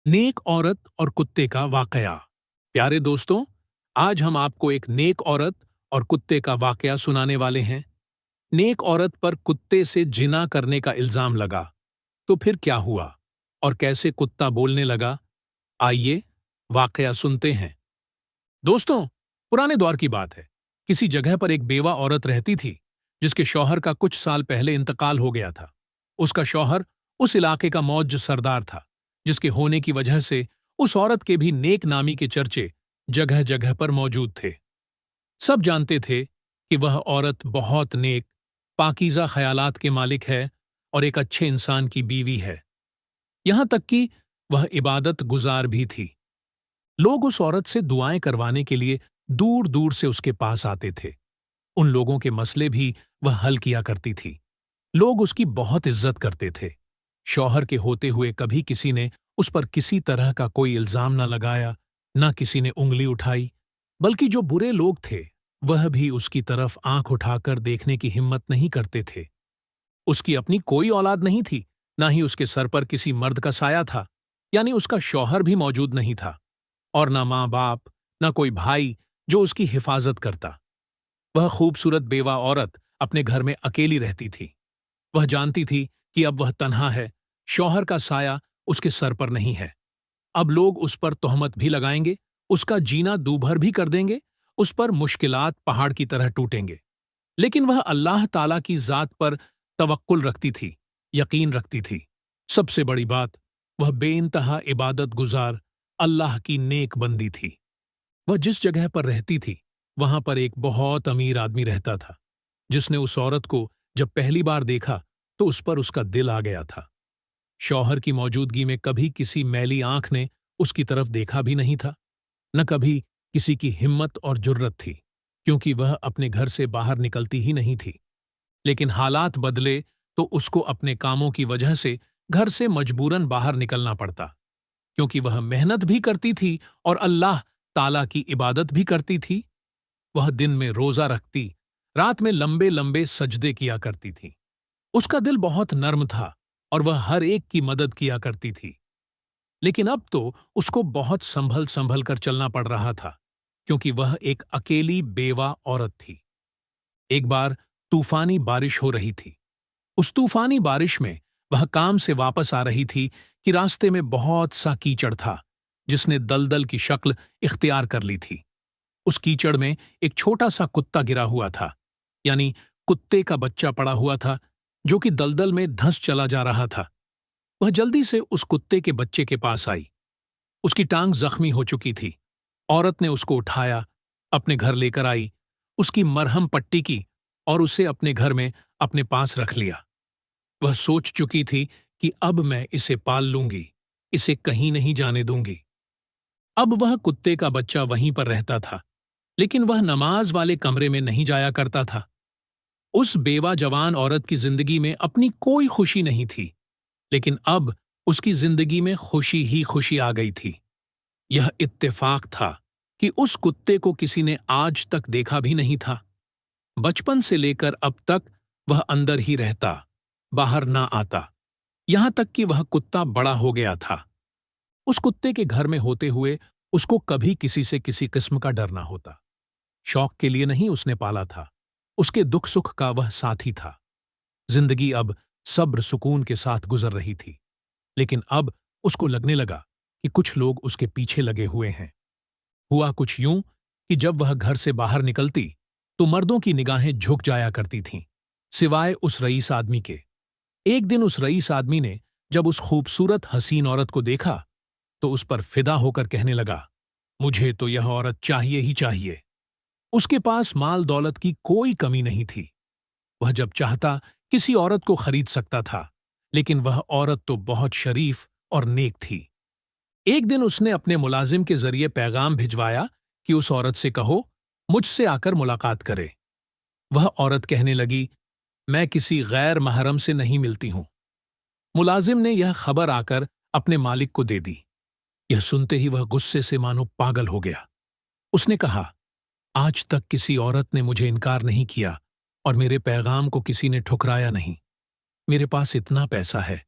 नेक औरत और कुत्ते का वाकया। प्यारे दोस्तों, आज हम आपको एक नेक औरत और कुत्ते का वाकया सुनाने वाले हैं। नेक औरत पर कुत्ते से जिना करने का इल्जाम लगा, तो फिर क्या हुआ और कैसे कुत्ता बोलने लगा? आइए वाकया सुनते हैं। दोस्तों, पुराने दौर की बात है। किसी जगह पर एक बेवा औरत रहती थी, जिसके शौहर का कुछ साल पहले इंतकाल हो गया था। उसका शौहर उस इलाके का मौज सरदार था, जिसके होने की वजह से उस औरत के भी नेक नामी के चर्चे जगह जगह पर मौजूद थे। सब जानते थे कि वह औरत बहुत नेक, पाकीज़ा ख्यालात के मालिक है और एक अच्छे इंसान की बीवी है। यहां तक कि वह इबादत गुजार भी थी। लोग उस औरत से दुआएं करवाने के लिए दूर दूर से उसके पास आते थे। उन लोगों के मसले भी वह हल किया करती थी। लोग उसकी बहुत इज्जत करते थे। शौहर के होते हुए कभी किसी ने उस पर किसी तरह का कोई इल्जाम न लगाया, न किसी ने उंगली उठाई, बल्कि जो बुरे लोग थे वह भी उसकी तरफ आंख उठाकर देखने की हिम्मत नहीं करते थे। उसकी अपनी कोई औलाद नहीं थी, ना ही उसके सर पर किसी मर्द का साया था, यानी उसका शौहर भी मौजूद नहीं था, और ना माँ बाप, ना कोई भाई जो उसकी हिफाजत करता। वह खूबसूरत बेवा औरत अपने घर में अकेली रहती थी। वह जानती थी कि अब वह तन्हा है, शौहर का साया उसके सर पर नहीं है। अब लोग उस पर तोहमत भी लगाएंगे, उसका जीना दूभर भी कर देंगे, उस पर मुश्किलात पहाड़ की तरह टूटेंगे। लेकिन वह अल्लाह ताला की जात पर तवक्कुल रखती थी, यकीन रखती थी। सबसे बड़ी बात, वह बेइंतहा इबादत गुजार अल्लाह की नेक बंदी थी। वह जिस जगह पर रहती थी, वहां पर एक बहुत अमीर आदमी रहता था, जिसने उस औरत को जब पहली बार देखा तो उस पर उसका दिल आ गया था। शौहर की मौजूदगी में कभी किसी मैली आंख ने उसकी तरफ देखा भी नहीं था, न कभी किसी की हिम्मत और जुर्रत थी, क्योंकि वह अपने घर से बाहर निकलती ही नहीं थी। लेकिन हालात बदले तो उसको अपने कामों की वजह से घर से मजबूरन बाहर निकलना पड़ता, क्योंकि वह मेहनत भी करती थी और अल्लाह ताला की इबादत भी करती थी। वह दिन में रोजा रखती, रात में लंबे लंबे सजदे किया करती थी। उसका दिल बहुत नर्म था और वह हर एक की मदद किया करती थी। लेकिन अब तो उसको बहुत संभल संभल कर चलना पड़ रहा था, क्योंकि वह एक अकेली बेवा औरत थी। एक बार तूफानी बारिश हो रही थी। उस तूफानी बारिश में वह काम से वापस आ रही थी कि रास्ते में बहुत सा कीचड़ था, जिसने दलदल की शक्ल इख्तियार कर ली थी। उस कीचड़ में एक छोटा सा कुत्ता गिरा हुआ था, यानी कुत्ते का बच्चा पड़ा हुआ था, जो कि दलदल में धंस चला जा रहा था। वह जल्दी से उस कुत्ते के बच्चे के पास आई। उसकी टांग जख्मी हो चुकी थी। औरत ने उसको उठाया, अपने घर लेकर आई, उसकी मरहम पट्टी की और उसे अपने घर में अपने पास रख लिया। वह सोच चुकी थी कि अब मैं इसे पाल लूंगी, इसे कहीं नहीं जाने दूंगी। अब वह कुत्ते का बच्चा वहीं पर रहता था, लेकिन वह नमाज वाले कमरे में नहीं जाया करता था। उस बेवा जवान औरत की जिंदगी में अपनी कोई खुशी नहीं थी, लेकिन अब उसकी जिंदगी में खुशी ही खुशी आ गई थी। यह इत्तेफाक था कि उस कुत्ते को किसी ने आज तक देखा भी नहीं था। बचपन से लेकर अब तक वह अंदर ही रहता, बाहर ना आता, यहां तक कि वह कुत्ता बड़ा हो गया था। उस कुत्ते के घर में होते हुए उसको कभी किसी से किसी किस्म का डर ना होता। शौक के लिए नहीं उसने पाला था, उसके दुख सुख का वह साथी था। जिंदगी अब सब्र सुकून के साथ गुजर रही थी, लेकिन अब उसको लगने लगा कि कुछ लोग उसके पीछे लगे हुए हैं। हुआ कुछ यूं कि जब वह घर से बाहर निकलती तो मर्दों की निगाहें झुक जाया करती थीं, सिवाय उस रईस आदमी के। एक दिन उस रईस आदमी ने जब उस खूबसूरत हसीन औरत को देखा तो उस पर फिदा होकर कहने लगा, मुझे तो यह औरत चाहिए ही चाहिए। उसके पास माल दौलत की कोई कमी नहीं थी। वह जब चाहता किसी औरत को खरीद सकता था, लेकिन वह औरत तो बहुत शरीफ और नेक थी। एक दिन उसने अपने मुलाजिम के जरिए पैगाम भिजवाया कि उस औरत से कहो मुझसे आकर मुलाकात करे। वह औरत कहने लगी, मैं किसी गैर महरम से नहीं मिलती हूं। मुलाजिम ने यह खबर आकर अपने मालिक को दे दी। यह सुनते ही वह गुस्से से मानो पागल हो गया। उसने कहा, आज तक किसी औरत ने मुझे इनकार नहीं किया और मेरे पैगाम को किसी ने ठुकराया नहीं। मेरे पास इतना पैसा है,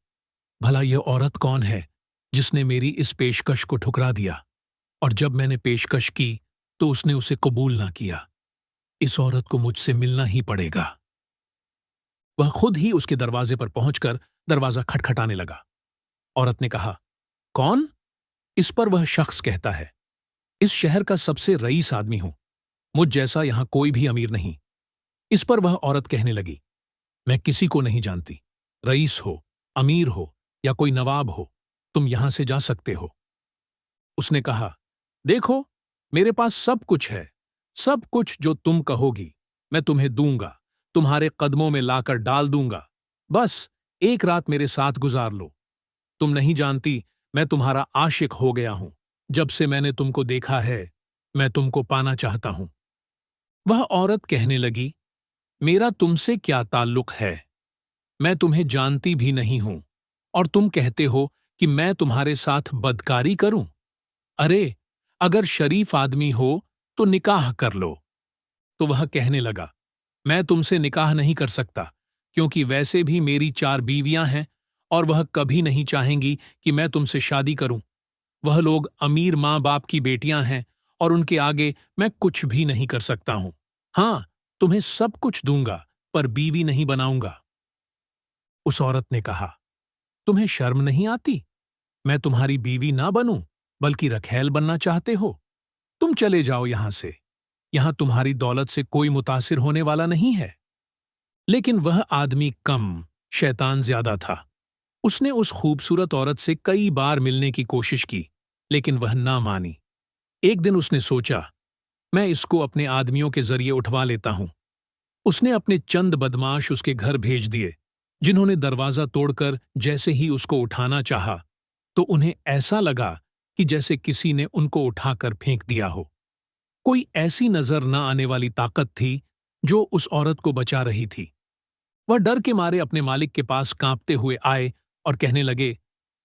भला यह औरत कौन है जिसने मेरी इस पेशकश को ठुकरा दिया, और जब मैंने पेशकश की तो उसने उसे कबूल ना किया। इस औरत को मुझसे मिलना ही पड़ेगा। वह खुद ही उसके दरवाजे पर पहुंचकर दरवाजा खटखटाने लगा। औरत ने कहा, कौन? इस पर वह शख्स कहता है, इस शहर का सबसे रईस आदमी हूं, मुझ जैसा यहां कोई भी अमीर नहीं। इस पर वह औरत कहने लगी, मैं किसी को नहीं जानती, रईस हो, अमीर हो या कोई नवाब हो, तुम यहां से जा सकते हो। उसने कहा, देखो, मेरे पास सब कुछ है, सब कुछ जो तुम कहोगी मैं तुम्हें दूंगा, तुम्हारे कदमों में लाकर डाल दूंगा। बस एक रात मेरे साथ गुजार लो। तुम नहीं जानती, मैं तुम्हारा आशिक हो गया हूं। जब से मैंने तुमको देखा है, मैं तुमको पाना चाहता हूं। वह औरत कहने लगी, मेरा तुमसे क्या ताल्लुक है? मैं तुम्हें जानती भी नहीं हूं, और तुम कहते हो कि मैं तुम्हारे साथ बदकारी करूं? अरे, अगर शरीफ आदमी हो तो निकाह कर लो। तो वह कहने लगा, मैं तुमसे निकाह नहीं कर सकता, क्योंकि वैसे भी मेरी 4 बीवियां हैं और वह कभी नहीं चाहेंगी कि मैं तुमसे शादी करूं। वह लोग अमीर माँ बाप की बेटियां हैं और उनके आगे मैं कुछ भी नहीं कर सकता हूं। हां, तुम्हें सब कुछ दूंगा, पर बीवी नहीं बनाऊंगा। उस औरत ने कहा, तुम्हें शर्म नहीं आती? मैं तुम्हारी बीवी ना बनूं, बल्कि रखैल बनना चाहते हो? तुम चले जाओ यहां से। यहां तुम्हारी दौलत से कोई मुतासिर होने वाला नहीं है। लेकिन वह आदमी कम, शैतान ज्यादा था। उसने उस खूबसूरत औरत से कई बार मिलने की कोशिश की, लेकिन वह ना मानी। एक दिन उसने सोचा, मैं इसको अपने आदमियों के जरिए उठवा लेता हूं। उसने अपने चंद बदमाश उसके घर भेज दिए, जिन्होंने दरवाजा तोड़कर जैसे ही उसको उठाना चाहा, तो उन्हें ऐसा लगा कि जैसे किसी ने उनको उठाकर फेंक दिया हो। कोई ऐसी नजर न आने वाली ताकत थी जो उस औरत को बचा रही थी। वह डर के मारे अपने मालिक के पास कांपते हुए आए और कहने लगे,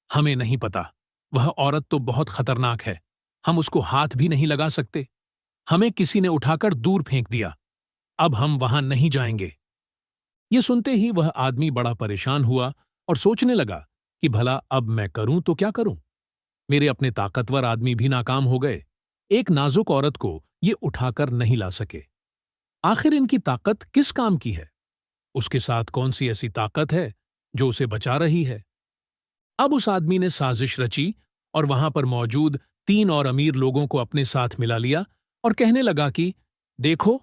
हमें नहीं पता, वह औरत तो बहुत खतरनाक है, हम उसको हाथ भी नहीं लगा सकते। हमें किसी ने उठाकर दूर फेंक दिया, अब हम वहां नहीं जाएंगे। ये सुनते ही वह आदमी बड़ा परेशान हुआ और सोचने लगा कि भला अब मैं करूं तो क्या करूं? मेरे अपने ताकतवर आदमी भी नाकाम हो गए, एक नाजुक औरत को ये उठाकर नहीं ला सके। आखिर इनकी ताकत किस काम की है? उसके साथ कौन सी ऐसी ताकत है जो उसे बचा रही है? अब उस आदमी ने साजिश रची और वहां पर मौजूद 3 और अमीर लोगों को अपने साथ मिला लिया और कहने लगा कि देखो,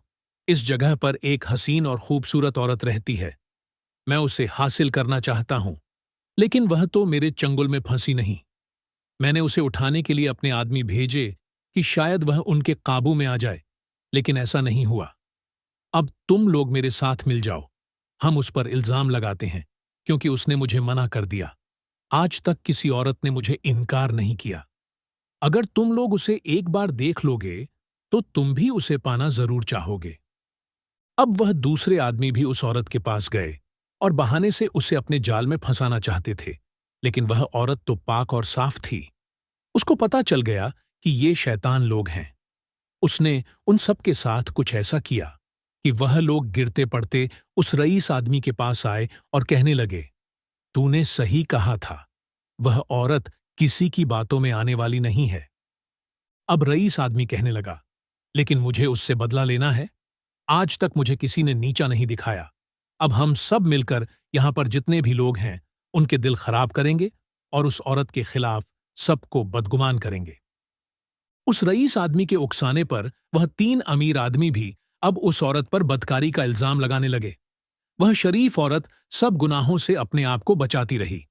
इस जगह पर एक हसीन और खूबसूरत औरत रहती है। मैं उसे हासिल करना चाहता हूं, लेकिन वह तो मेरे चंगुल में फंसी नहीं। मैंने उसे उठाने के लिए अपने आदमी भेजे कि शायद वह उनके काबू में आ जाए, लेकिन ऐसा नहीं हुआ। अब तुम लोग मेरे साथ मिल जाओ, हम उस पर इल्जाम लगाते हैं, क्योंकि उसने मुझे मना कर दिया। आज तक किसी औरत ने मुझे इनकार नहीं किया। अगर तुम लोग उसे एक बार देख लोगे तो तुम भी उसे पाना जरूर चाहोगे। अब वह दूसरे आदमी भी उस औरत के पास गए और बहाने से उसे अपने जाल में फंसाना चाहते थे, लेकिन वह औरत तो पाक और साफ थी। उसको पता चल गया कि ये शैतान लोग हैं। उसने उन सब के साथ कुछ ऐसा किया कि वह लोग गिरते पड़ते उस रईस आदमी के पास आए और कहने लगे, तूने सही कहा था, वह औरत किसी की बातों में आने वाली नहीं है। अब रईस आदमी कहने लगा, लेकिन मुझे उससे बदला लेना है। आज तक मुझे किसी ने नीचा नहीं दिखाया। अब हम सब मिलकर यहां पर जितने भी लोग हैं उनके दिल खराब करेंगे और उस औरत के खिलाफ सबको बदगुमान करेंगे। उस रईस आदमी के उकसाने पर वह 3 अमीर आदमी भी अब उस औरत पर बदकारी का इल्जाम लगाने लगे। वह शरीफ औरत सब गुनाहों से अपने आप को बचाती रही।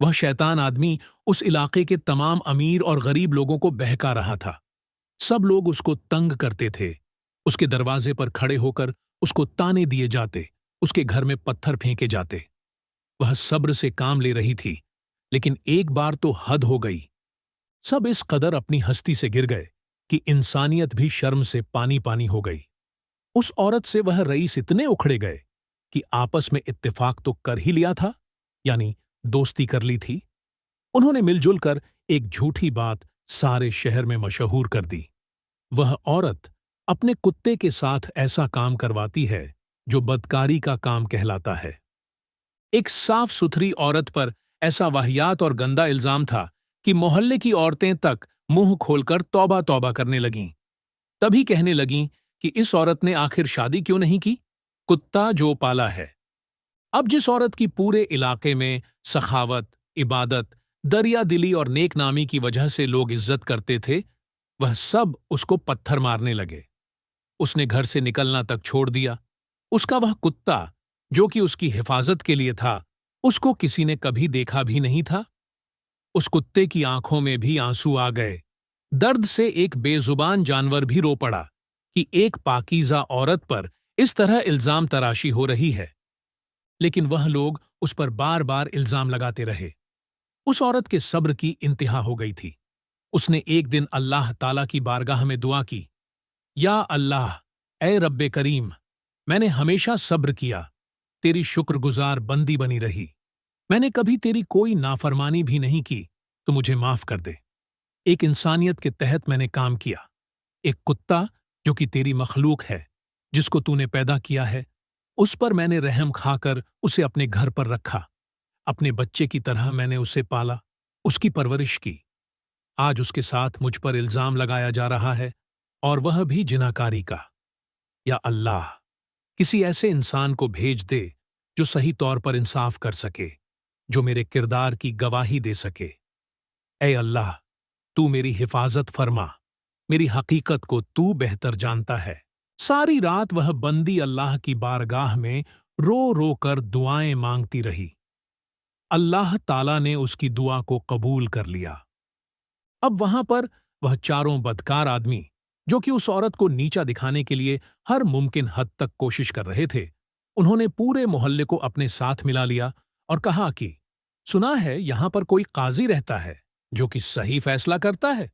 वह शैतान आदमी उस इलाके के तमाम अमीर और गरीब लोगों को बहका रहा था। सब लोग उसको तंग करते थे। उसके दरवाजे पर खड़े होकर उसको ताने दिए जाते, उसके घर में पत्थर फेंके जाते। वह सब्र से काम ले रही थी, लेकिन एक बार तो हद हो गई। सब इस कदर अपनी हस्ती से गिर गए कि इंसानियत भी शर्म से पानी पानी हो गई। उस औरत से वह रईस इतने उखड़े गए कि आपस में इत्तेफाक तो कर ही लिया था, यानी दोस्ती कर ली थी। उन्होंने मिलजुल कर एक झूठी बात सारे शहर में मशहूर कर दी। वह औरत अपने कुत्ते के साथ ऐसा काम करवाती है जो बदकारी का काम कहलाता है। एक साफ सुथरी औरत पर ऐसा वाहियात और गंदा इल्जाम था कि मोहल्ले की औरतें तक मुंह खोलकर तौबा तौबा करने लगीं। तभी कहने लगीं कि इस औरत ने आखिर शादी क्यों नहीं की? कुत्ता जो पाला है। अब जिस औरत की पूरे इलाके में सखावत, इबादत, दरिया दिली और नेक नामी की वजह से लोग इज्जत करते थे, वह सब उसको पत्थर मारने लगे। उसने घर से निकलना तक छोड़ दिया। उसका वह कुत्ता, जो कि उसकी हिफाजत के लिए था, उसको किसी ने कभी देखा भी नहीं था। उस कुत्ते की आंखों में भी आंसू आ गए। दर्द से एक बेजुबान जानवर भी रो पड़ा कि एक पाकीज़ा औरत पर इस तरह इल्जाम तराशी हो रही है। लेकिन वह लोग उस पर बार बार इल्जाम लगाते रहे। उस औरत के सब्र की इंतहा हो गई थी। उसने एक दिन अल्लाह ताला की बारगाह में दुआ की, या अल्लाह, ए रब्बे करीम, मैंने हमेशा सब्र किया, तेरी शुक्रगुजार बंदी बनी रही। मैंने कभी तेरी कोई नाफरमानी भी नहीं की, तो मुझे माफ कर दे। एक इंसानियत के तहत मैंने काम किया। एक कुत्ता जो कि तेरी मखलूक है, जिसको तूने पैदा किया है, उस पर मैंने रहम खाकर उसे अपने घर पर रखा। अपने बच्चे की तरह मैंने उसे पाला, उसकी परवरिश की। आज उसके साथ मुझ पर इल्जाम लगाया जा रहा है, और वह भी जिनाकारी का। या अल्लाह, किसी ऐसे इंसान को भेज दे जो सही तौर पर इंसाफ कर सके, जो मेरे किरदार की गवाही दे सके। ए अल्लाह, तू मेरी हिफाजत फरमा, मेरी हकीकत को तू बेहतर जानता है। सारी रात वह बंदी अल्लाह की बारगाह में रो रो कर दुआएं मांगती रही। अल्लाह ताला ने उसकी दुआ को कबूल कर लिया। अब वहां पर वह चारों बदकार आदमी, जो कि उस औरत को नीचा दिखाने के लिए हर मुमकिन हद तक कोशिश कर रहे थे, उन्होंने पूरे मोहल्ले को अपने साथ मिला लिया और कहा कि सुना है यहां पर कोई काजी रहता है जो कि सही फैसला करता है।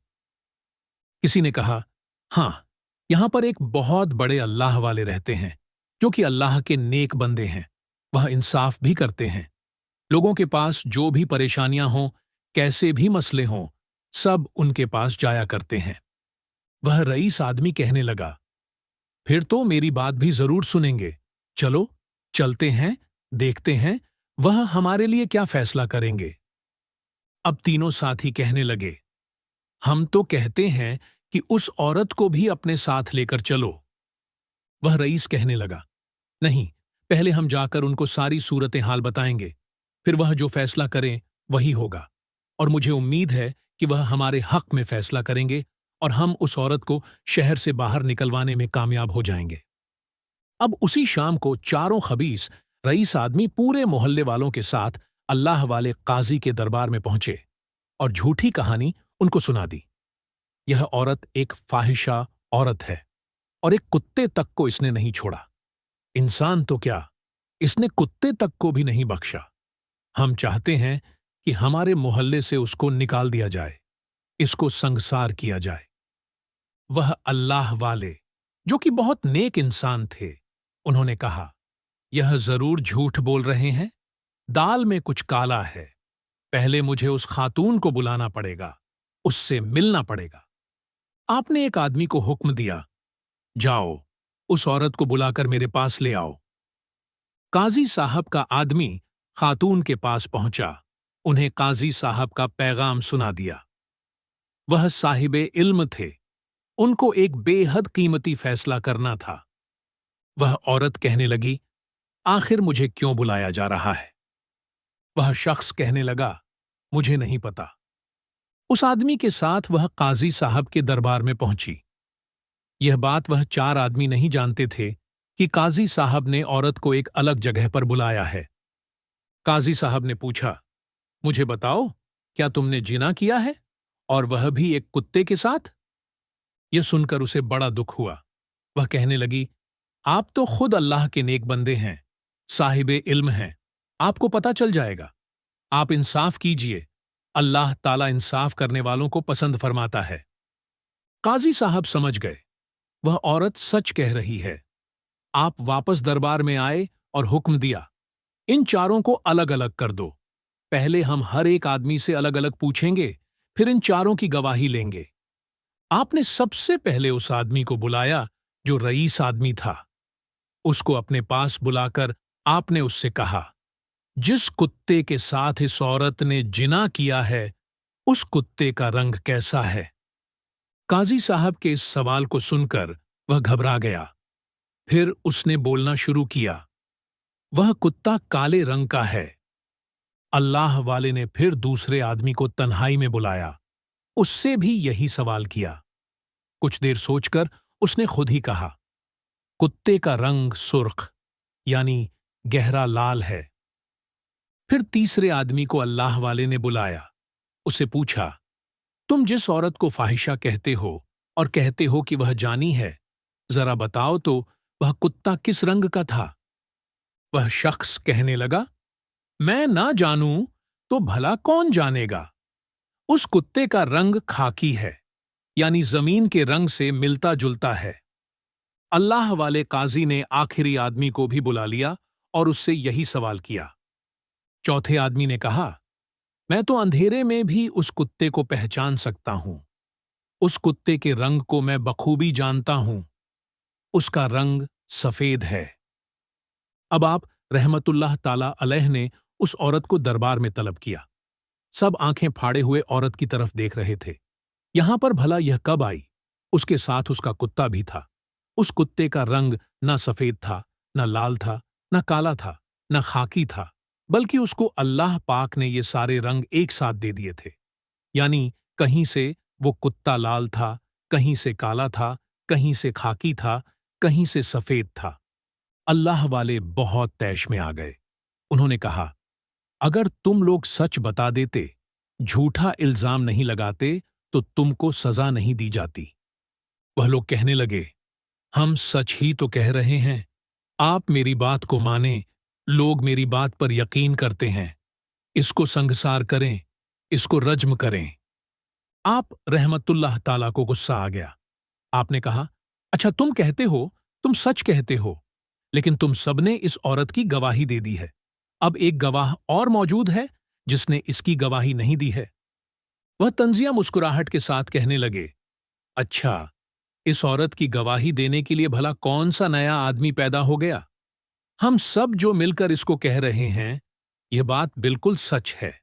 किसी ने कहा, हां, यहां पर एक बहुत बड़े अल्लाह वाले रहते हैं, जो कि अल्लाह के नेक बंदे हैं। वह इंसाफ भी करते हैं। लोगों के पास जो भी परेशानियां हों, कैसे भी मसले हों, सब उनके पास जाया करते हैं। वह रईस आदमी कहने लगा, फिर तो मेरी बात भी जरूर सुनेंगे। चलो, चलते हैं, देखते हैं वह हमारे लिए क्या फैसला करेंगे। अब तीनों साथी कहने लगे, हम तो कहते हैं कि उस औरत को भी अपने साथ लेकर चलो। वह रईस कहने लगा, नहीं, पहले हम जाकर उनको सारी सूरतें हाल बताएंगे, फिर वह जो फैसला करें वही होगा। और मुझे उम्मीद है कि वह हमारे हक में फैसला करेंगे और हम उस औरत को शहर से बाहर निकलवाने में कामयाब हो जाएंगे। अब उसी शाम को चारों खबीस रईस आदमी पूरे मोहल्ले वालों के साथ अल्लाह वाले काजी के दरबार में पहुंचे और झूठी कहानी उनको सुना दी। यह औरत एक फाहिशा औरत है और एक कुत्ते तक को इसने नहीं छोड़ा। इंसान तो क्या, इसने कुत्ते तक को भी नहीं बख्शा। हम चाहते हैं कि हमारे मोहल्ले से उसको निकाल दिया जाए, इसको संगसार किया जाए। वह अल्लाह वाले, जो कि बहुत नेक इंसान थे, उन्होंने कहा, यह जरूर झूठ बोल रहे हैं। दाल में कुछ काला है। पहले मुझे उस खातून को बुलाना पड़ेगा, उससे मिलना पड़ेगा। आपने एक आदमी को हुक्म दिया, जाओ, उस औरत को बुलाकर मेरे पास ले आओ। काजी साहब का आदमी खातून के पास पहुंचा, उन्हें काजी साहब का पैगाम सुना दिया। वह साहिबे इल्म थे, उनको एक बेहद कीमती फैसला करना था। वह औरत कहने लगी, आखिर मुझे क्यों बुलाया जा रहा है? वह शख्स कहने लगा, मुझे नहीं पता। उस आदमी के साथ वह काजी साहब के दरबार में पहुंची। यह बात वह चार आदमी नहीं जानते थे कि काजी साहब ने औरत को एक अलग जगह पर बुलाया है। काजी साहब ने पूछा, मुझे बताओ, क्या तुमने जिना किया है, और वह भी एक कुत्ते के साथ? यह सुनकर उसे बड़ा दुख हुआ। वह कहने लगी, आप तो खुद अल्लाह के नेक बंदे हैं, साहिबे इल्म हैं, आपको पता चल जाएगा। आप इंसाफ कीजिए, अल्लाह ताला इंसाफ करने वालों को पसंद फरमाता है। काजी साहब समझ गए, वह औरत सच कह रही है। आप वापस दरबार में आए और हुक्म दिया, इन चारों को अलग अलग कर दो। पहले हम हर एक आदमी से अलग अलग पूछेंगे, फिर इन चारों की गवाही लेंगे। आपने सबसे पहले उस आदमी को बुलाया जो रईस आदमी था। उसको अपने पास बुलाकर आपने उससे कहा, जिस कुत्ते के साथ इस औरत ने जिना किया है, उस कुत्ते का रंग कैसा है? काजी साहब के इस सवाल को सुनकर वह घबरा गया। फिर उसने बोलना शुरू किया, वह कुत्ता काले रंग का है। अल्लाह वाले ने फिर दूसरे आदमी को तन्हाई में बुलाया, उससे भी यही सवाल किया। कुछ देर सोचकर उसने खुद ही कहा, कुत्ते का रंग सुर्ख यानी गहरा लाल है। फिर तीसरे आदमी को अल्लाह वाले ने बुलाया, उससे पूछा, तुम जिस औरत को फाहिशा कहते हो और कहते हो कि वह जानी है, जरा बताओ तो वह कुत्ता किस रंग का था? वह शख्स कहने लगा, मैं ना जानूं तो भला कौन जानेगा। उस कुत्ते का रंग खाकी है, यानी जमीन के रंग से मिलता जुलता है। अल्लाह वाले काजी ने आखिरी आदमी को भी बुला लिया और उससे यही सवाल किया। चौथे आदमी ने कहा, मैं तो अंधेरे में भी उस कुत्ते को पहचान सकता हूं। उस कुत्ते के रंग को मैं बखूबी जानता हूं। उसका रंग सफेद है। अब आप रहमतुल्लाह ताला अलैह ने उस औरत को दरबार में तलब किया। सब आंखें फाड़े हुए औरत की तरफ देख रहे थे। यहां पर भला यह कब आई? उसके साथ उसका कुत्ता भी था। उस कुत्ते का रंग न सफेद था, न लाल था, न काला था, न खाकी था, बल्कि उसको अल्लाह पाक ने ये सारे रंग एक साथ दे दिए थे। यानी कहीं से वो कुत्ता लाल था, कहीं से काला था, कहीं से खाकी था, कहीं से सफेद था। अल्लाह वाले बहुत तैश में आ गए। उन्होंने कहा, अगर तुम लोग सच बता देते, झूठा इल्जाम नहीं लगाते, तो तुमको सजा नहीं दी जाती। वह लोग कहने लगे, हम सच ही तो कह रहे हैं, आप मेरी बात को माने, लोग मेरी बात पर यकीन करते हैं। इसको संगसार करें, इसको रज्म करें। आप रहमतुल्लाह ताला को गुस्सा आ गया। आपने कहा, अच्छा तुम कहते हो, तुम सच कहते हो, लेकिन तुम सबने इस औरत की गवाही दे दी है। अब एक गवाह और मौजूद है जिसने इसकी गवाही नहीं दी है। वह तंजिया मुस्कुराहट के साथ कहने लगे, अच्छा, इस औरत की गवाही देने के लिए भला कौन सा नया आदमी पैदा हो गया? हम सब जो मिलकर इसको कह रहे हैं, यह बात बिल्कुल सच है।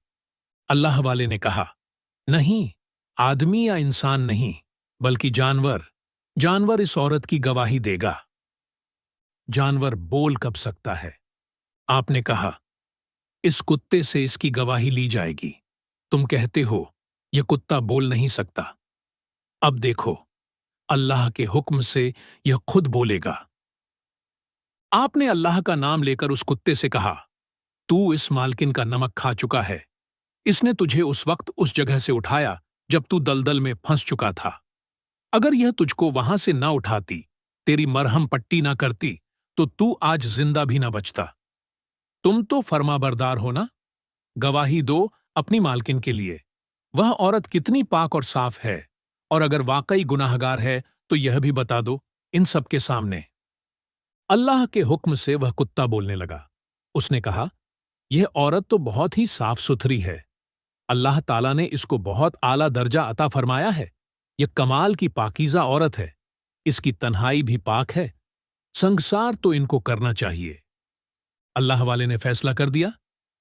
अल्लाह वाले ने कहा, नहीं, आदमी या इंसान नहीं, बल्कि जानवर। जानवर इस औरत की गवाही देगा। जानवर बोल कब सकता है? आपने कहा, इस कुत्ते से इसकी गवाही ली जाएगी। तुम कहते हो यह कुत्ता बोल नहीं सकता। अब देखो, अल्लाह के हुक्म से यह खुद बोलेगा। आपने अल्लाह का नाम लेकर उस कुत्ते से कहा, तू इस मालकिन का नमक खा चुका है। इसने तुझे उस वक्त उस जगह से उठाया जब तू दलदल में फंस चुका था। अगर यह तुझको वहां से ना उठाती, तेरी मरहम पट्टी ना करती, तो तू आज जिंदा भी ना बचता। तुम तो फरमाबरदार हो ना? गवाही दो अपनी मालकिन के लिए। वह औरत कितनी पाक और साफ है, और अगर वाकई गुनाहगार है तो यह भी बता दो इन सबके सामने। अल्लाह के हुक्म से वह कुत्ता बोलने लगा। उसने कहा, यह औरत तो बहुत ही साफ सुथरी है। अल्लाह ताला ने इसको बहुत आला दर्जा अता फरमाया है। यह कमाल की पाकीज़ा औरत है। इसकी तन्हाई भी पाक है। संगसार तो इनको करना चाहिए। अल्लाह वाले ने फैसला कर दिया,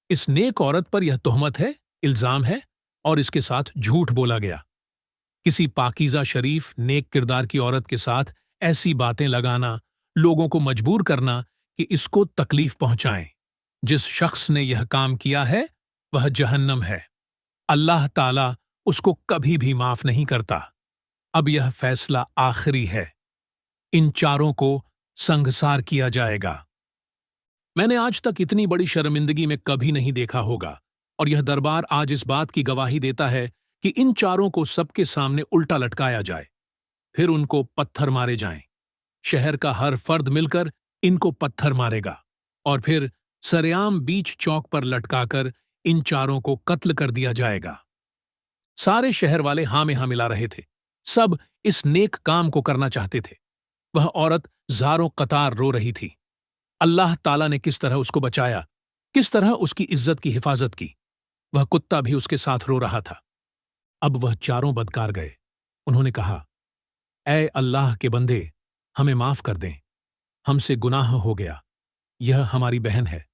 इस नेक औरत पर यह तोहमत है, इल्जाम है, और इसके साथ झूठ बोला गया। किसी पाकीज़ा शरीफ नेक किरदार की औरत के साथ ऐसी बातें लगाना, लोगों को मजबूर करना कि इसको तकलीफ पहुंचाएं। जिस शख्स ने यह काम किया है, वह जहन्नम है। अल्लाह ताला उसको कभी भी माफ नहीं करता। अब यह फैसला आखिरी है। इन चारों को संगसार किया जाएगा। मैंने आज तक इतनी बड़ी शर्मिंदगी में कभी नहीं देखा होगा, और यह दरबार आज इस बात की गवाही देता है कि इन चारों को सबके सामने उल्टा लटकाया जाए, फिर उनको पत्थर मारे जाएं। शहर का हर फर्द मिलकर इनको पत्थर मारेगा, और फिर सरेआम बीच चौक पर लटकाकर इन चारों को कत्ल कर दिया जाएगा। सारे शहर वाले हाँ में हाँ मिला रहे थे। सब इस नेक काम को करना चाहते थे। वह औरत ज़ारों कतार रो रही थी। अल्लाह ताला ने किस तरह उसको बचाया, किस तरह उसकी इज्जत की हिफाजत की। वह कुत्ता भी उसके साथ रो रहा था। अब वह चारों बदकार गए। उन्होंने कहा, ऐ अल्लाह के बंदे, हमें माफ कर दें। हमसे गुनाह हो गया। यह हमारी बहन है।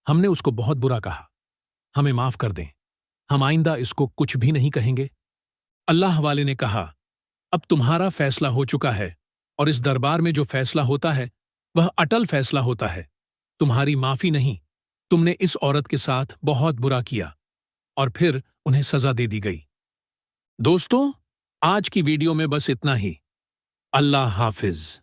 हमने उसको बहुत बुरा कहा। हमें माफ कर दें। हम आइंदा इसको कुछ भी नहीं कहेंगे। अल्लाह वाले ने कहा, अब तुम्हारा फैसला हो चुका है और इस दरबार में जो फैसला होता है वह अटल फैसला होता है। तुम्हारी माफी नहीं, तुमने इस औरत के साथ बहुत बुरा किया। और फिर उन्हें सजा दे दी गई। दोस्तों, आज की वीडियो में बस इतना ही। अल्लाह हाफिज।